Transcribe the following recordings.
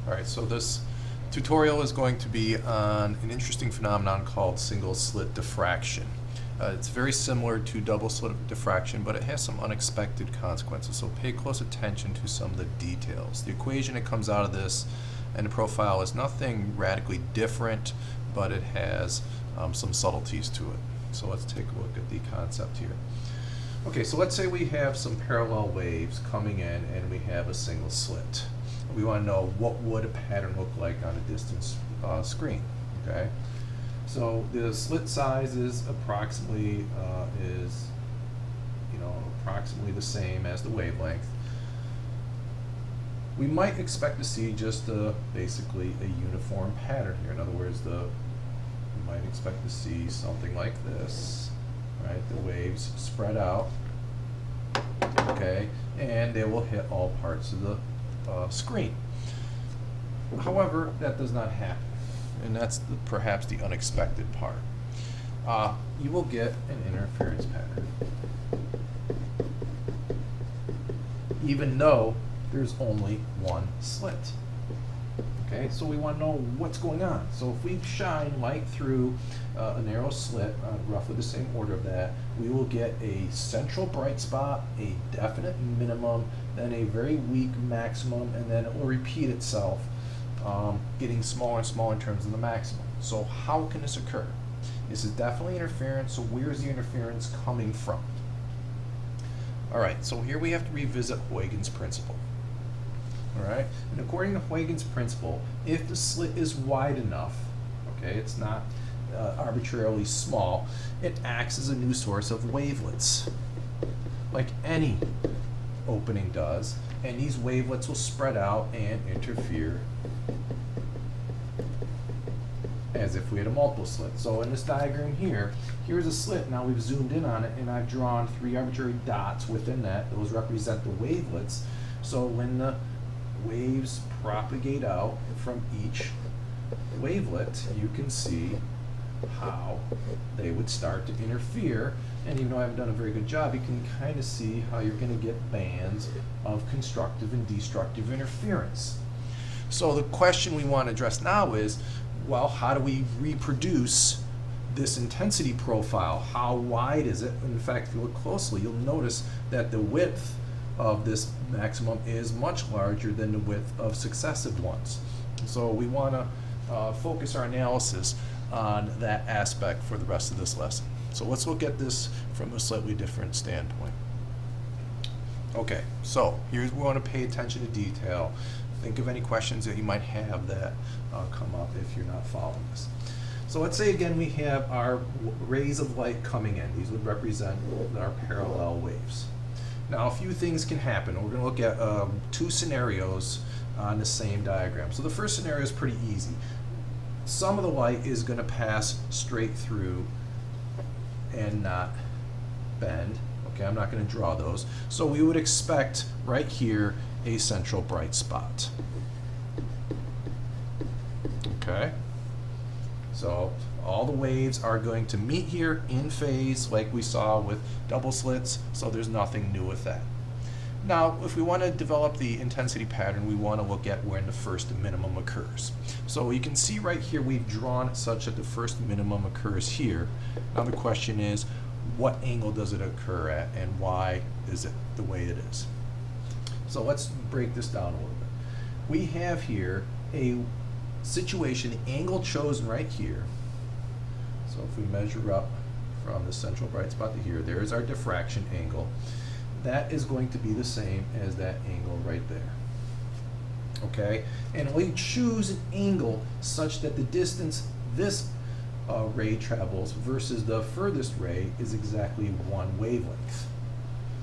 Alright, so this tutorial is going to be on an interesting phenomenon called single slit diffraction. It's very similar to double slit diffraction, but it has some unexpected consequences, so pay close attention to some of the details. The equation that comes out of this and the profile is nothing radically different, but it has some subtleties to it. So let's take a look at the concept here. Okay, so let's say we have some parallel waves coming in and we have a single slit. We want to know what would a pattern look like on a distance screen. Okay, so the slit size is approximately approximately the same as the wavelength. We might expect to see just basically a uniform pattern here. In other words, we might expect to see something like this, right? The waves spread out, okay, and they will hit all parts of the screen. However, that does not happen, and that's perhaps the unexpected part. You will get an interference pattern, even though there's only one slit. Okay, so we want to know what's going on. So if we shine light through a narrow slit, roughly the same order of that, we will get a central bright spot, a definite minimum, then a very weak maximum, and then it will repeat itself, getting smaller and smaller in terms of the maximum. So how can this occur? This is definitely interference, so where's the interference coming from? Alright, so here we have to revisit Huygens Principle. Alright, and according to Huygens Principle, if the slit is wide enough, okay, it's not arbitrarily small, it acts as a new source of wavelets, like any opening does, and these wavelets will spread out and interfere as if we had a multiple slit. So in this diagram here, here's a slit. Now we've zoomed in on it, and I've drawn 3 arbitrary dots within that. Those represent the wavelets. So when the waves propagate out from each wavelet, you can see how they would start to interfere. And even though I haven't done a very good job, you can kind of see how you're going to get bands of constructive and destructive interference. So the question we want to address now is, well, how do we reproduce this intensity profile? How wide is it? In fact, if you look closely, you'll notice that the width of this maximum is much larger than the width of successive ones. So we want to focus our analysis on that aspect for the rest of this lesson. So let's look at this from a slightly different standpoint. Okay, so here's where we want to pay attention to detail. Think of any questions that you might have that come up if you're not following this. So let's say again we have our rays of light coming in. These would represent our parallel waves. Now a few things can happen. We're going to look at 2 scenarios on the same diagram. So the first scenario is pretty easy. Some of the light is going to pass straight through and not bend. Okay, I'm not going to draw those. So we would expect right here a central bright spot. Okay, so all the waves are going to meet here in phase like we saw with double slits, so there's nothing new with that. Now, if we want to develop the intensity pattern, we want to look at when the first minimum occurs. So you can see right here we've drawn such that the first minimum occurs here. Now the question is, what angle does it occur at, and why is it the way it is? So let's break this down a little bit. We have here a situation, the angle chosen right here. So if we measure up from the central bright spot to here, there's our diffraction angle. That is going to be the same as that angle right there. Okay, and we choose an angle such that the distance this ray travels versus the furthest ray is exactly 1 wavelength.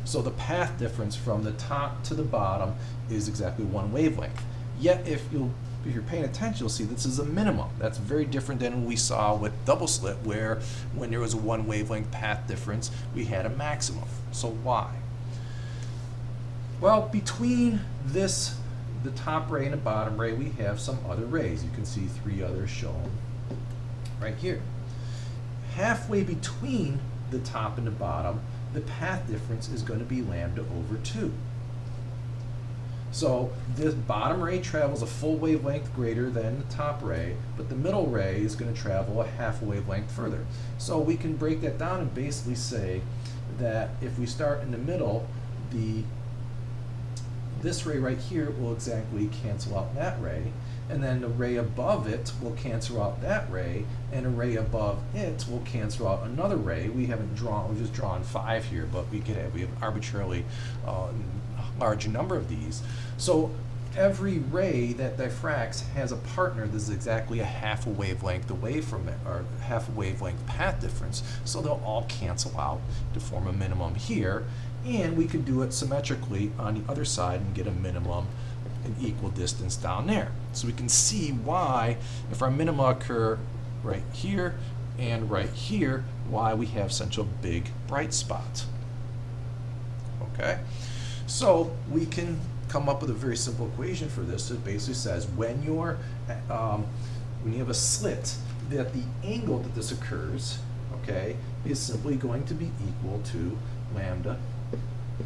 So the path difference from the top to the bottom is exactly 1 wavelength. Yet if you're paying attention, you'll see this is a minimum. That's very different than what we saw with double slit, where when there was a 1 wavelength path difference, we had a maximum. So why? Well, between this, the top ray and the bottom ray, we have some other rays. You can see 3 others shown right here. Halfway between the top and the bottom, the path difference is going to be lambda over 2. So this bottom ray travels a full wavelength greater than the top ray, but the middle ray is going to travel a half a wavelength further. So we can break that down and basically say that if we start in the middle, this ray right here will exactly cancel out that ray, and then the ray above it will cancel out that ray, and a ray above it will cancel out another ray. We've just drawn 5 here, but we have arbitrarily large number of these. So every ray that diffracts has a partner that is exactly a half a wavelength away from it, or half a wavelength path difference. So they'll all cancel out to form a minimum here, and we could do it symmetrically on the other side and get a minimum an equal distance down there. So we can see why, if our minima occur right here and right here, why we have such a big bright spot. Okay, so we can come up with a very simple equation for this. It basically says when you have a slit, that the angle that this occurs, okay, is simply going to be equal to lambda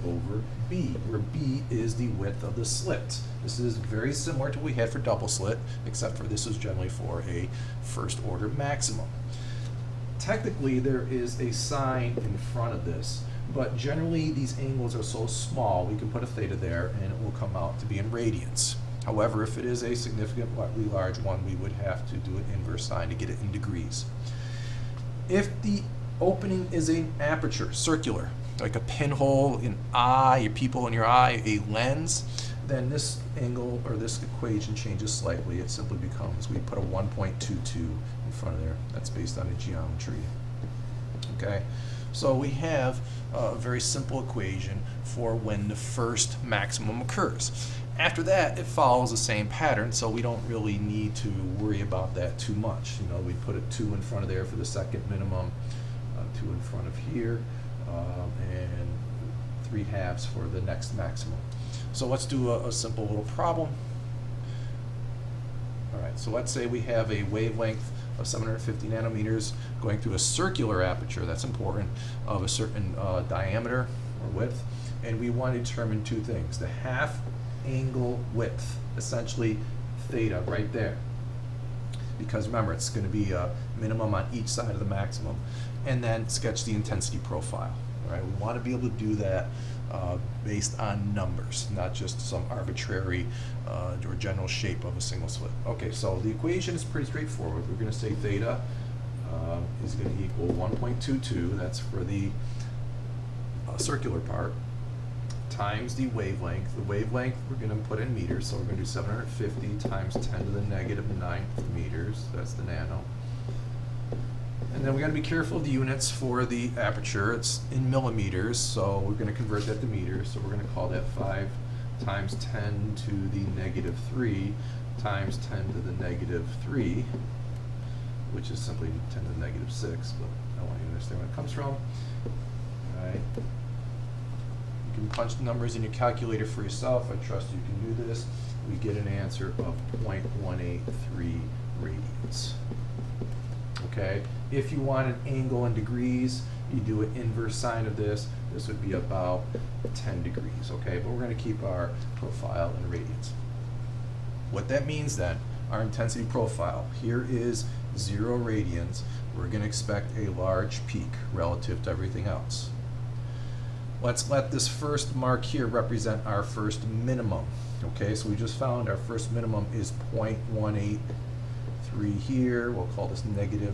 over b, where b is the width of the slit. This is very similar to what we had for double slit, except for this is generally for a first order maximum. Technically, there is a sign in front of this, but generally these angles are so small we can put a theta there and it will come out to be in radians. However, if it is a significantly large one, we would have to do an inverse sign to get it in degrees. If the opening is an aperture, circular, like a pinhole, an eye, your pupil in your eye, a lens, then this angle or this equation changes slightly. It simply becomes, we put a 1.22 in front of there. That's based on the geometry. Okay, so we have a very simple equation for when the first maximum occurs. After that, it follows the same pattern, so we don't really need to worry about that too much. You know, we put a 2 in front of there for the second minimum, 2 in front of here, and 3/2 for the next maximum. So let's do a simple little problem. All right, so let's say we have a wavelength of 750 nanometers going through a circular aperture, that's important, of a certain diameter or width, and we want to determine 2 things. The half angle width, essentially theta right there, because remember it's going to be a minimum on each side of the maximum, and then sketch the intensity profile. All right, we want to be able to do that based on numbers, not just some arbitrary or general shape of a single slit. Okay, so the equation is pretty straightforward. We're going to say theta is going to equal 1.22, that's for the circular part, times the wavelength. The wavelength we're going to put in meters, so we're going to do 750 times 10 to the negative 9th meters, that's the nano. And then we got to be careful of the units for the aperture. It's in millimeters, so we're going to convert that to meters. So we're going to call that 5 times 10 to the negative 3 times 10 to the negative 3, which is simply 10 to the negative 6, but I want you to understand where it comes from. All right. You can punch the numbers in your calculator for yourself. I trust you can do this. We get an answer of 0.183 radians. Okay, if you want an angle in degrees, you do an inverse sine of this. This would be about 10 degrees, okay? But we're going to keep our profile in radians. What that means then, our intensity profile, here is 0 radians. We're going to expect a large peak relative to everything else. Let's let this first mark here represent our first minimum. Okay, so we just found our first minimum is 0.183 here. We'll call this negative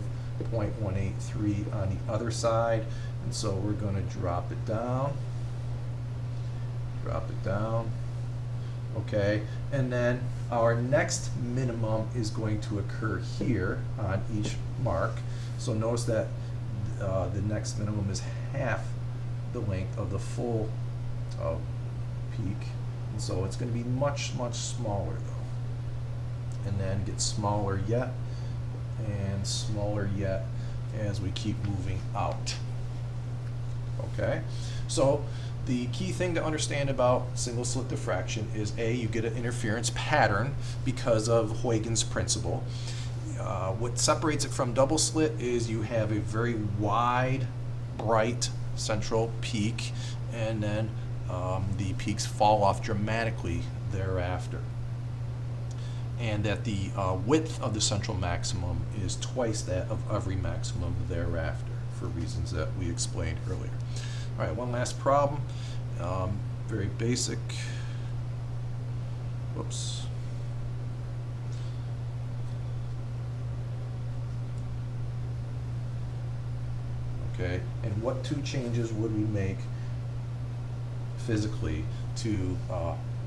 0.183 on the other side. And so we're going to drop it down. Okay, and then our next minimum is going to occur here on each mark. So notice that the next minimum is half the length of the full peak, and so it's going to be much, much smaller though, and then get smaller yet and smaller yet as we keep moving out. Okay, so the key thing to understand about single slit diffraction is you get an interference pattern because of Huygens Principle. What separates it from double slit is you have a very wide, bright central peak, and then the peaks fall off dramatically thereafter. And that the width of the central maximum is twice that of every maximum thereafter, for reasons that we explained earlier. All right, one last problem, very basic. Whoops. Okay, and what two changes would we make physically to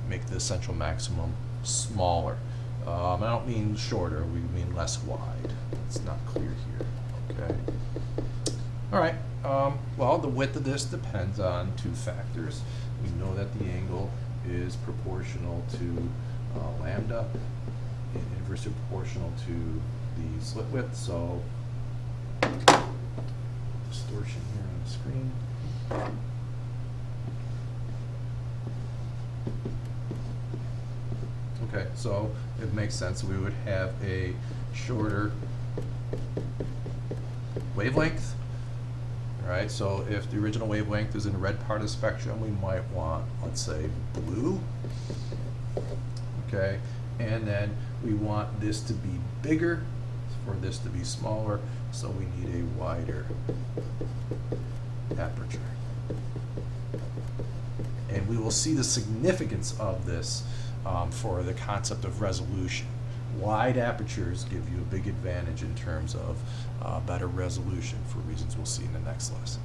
make the central maximum smaller? I don't mean shorter, we mean less wide. It's not clear here, okay? All right, well, the width of this depends on two factors. We know that the angle is proportional to lambda and inversely proportional to the slit width, so distortion here on the screen. Okay, so it makes sense. We would have a shorter wavelength. All right, so if the original wavelength is in the red part of the spectrum, we might want, let's say, blue. Okay, and then we want this to be bigger for this to be smaller, so we need a wider aperture. And we will see the significance of this for the concept of resolution. Wide apertures give you a big advantage in terms of better resolution for reasons we'll see in the next lesson.